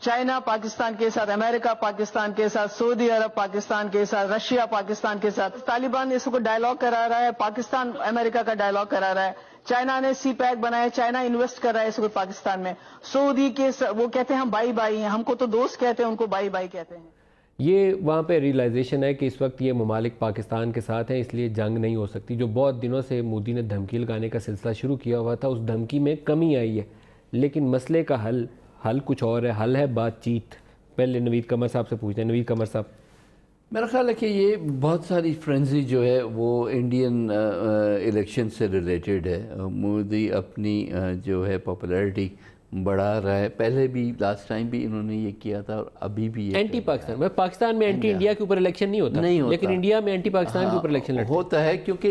China Pakistan کے ساتھ، امریکہ پاکستان کے ساتھ، سعودی عرب پاکستان کے ساتھ، رشیا پاکستان کے ساتھ. طالبان اس کو ڈائیلاگ کرا رہا ہے، پاکستان امریکہ کا ڈائیلاگ کرا رہا ہے. چائنا نے سی پیک بنایا، چائنا انویسٹ کر رہا ہے اس کو پاکستان میں. سعودی کے وہ کہتے ہیں ہم بائی بائی ہیں، ہم کو تو دوست کہتے ہیں، ان کو بائی بائی کہتے ہیں. یہ وہاں پہ ریئلائزیشن ہے کہ اس وقت یہ ممالک پاکستان کے ساتھ ہیں، اس لیے جنگ نہیں ہو سکتی. جو بہت دنوں سے مودی نے دھمکی لگانے کا سلسلہ شروع کیا ہوا تھا، اس دھمکی میں کمی آئی ہے. لیکن مسئلے کا حل کچھ اور ہے. حل ہے بات چیت. پہلے نوید قمر صاحب سے پوچھتے ہیں. نوید قمر صاحب، میرا خیال ہے کہ یہ بہت ساری فرینزی جو ہے وہ انڈین الیکشن سے ریلیٹڈ ہے. مودی اپنی جو ہے پاپولیرٹی بڑھا رہا ہے. پہلے بھی لاسٹ ٹائم بھی انہوں نے یہ کیا تھا اور ابھی بھی یہ اینٹی پاکستان میں اینٹی انڈیا کے اوپر الیکشن نہیں ہوتا، لیکن انڈیا میں اینٹی پاکستان کے اوپر الیکشن لڑتا ہوتا ہے، کیونکہ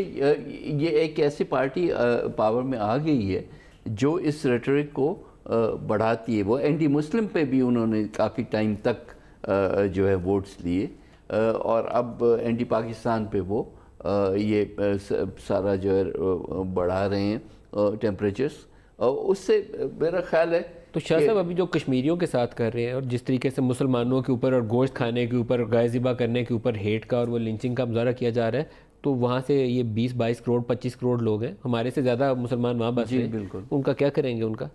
یہ ایک ایسی پارٹی پاور میں آ گئی ہے جو اس ریٹرک کو بڑھاتی ہے. وہ اینٹی مسلم پہ بھی انہوں نے کافی ٹائم تک جو ہے ووٹس لیے، اور اب اینٹی پاکستان پہ وہ یہ سارا جو ہے بڑھا رہے ہیں ٹیمپریچرز. اس سے میرا خیال ہے تو شاہ صاحب ابھی جو کشمیریوں کے ساتھ کر رہے ہیں اور جس طریقے سے مسلمانوں کے اوپر اور گوشت کھانے کے اوپر، گائے ذبح کرنے کے اوپر ہیٹ کا اور وہ لنچنگ کا مظاہرہ کیا جا رہا ہے، تو وہاں سے یہ 20-22 کروڑ 25 کروڑ لوگ ہیں، ہمارے سے زیادہ مسلمان وہاں بس ہیں. بالکل. ان کا کیا کریں گے؟ ان کا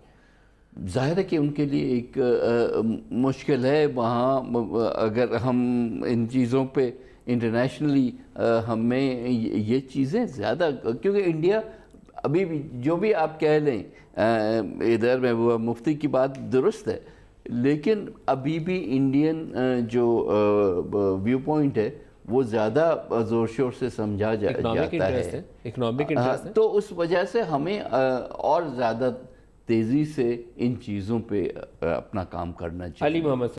ظاہر ہے کہ ان کے لیے ایک مشکل ہے وہاں. اگر ہم ان چیزوں پہ انٹرنیشنلی ہمیں یہ چیزیں زیادہ، کیونکہ انڈیا ابھی بھی جو بھی آپ کہہ لیں ادھر میں وہ مفتی کی بات درست ہے، لیکن ابھی بھی انڈین جو ویو پوائنٹ ہے وہ زیادہ زور شور سے سمجھا جاتا ہے. اکنامک انٹرسٹ ہے. تو اس وجہ سے ہمیں اور زیادہ تیزی سے ان چیزوں پہ اپنا کام کرنا چاہیے. علی محمد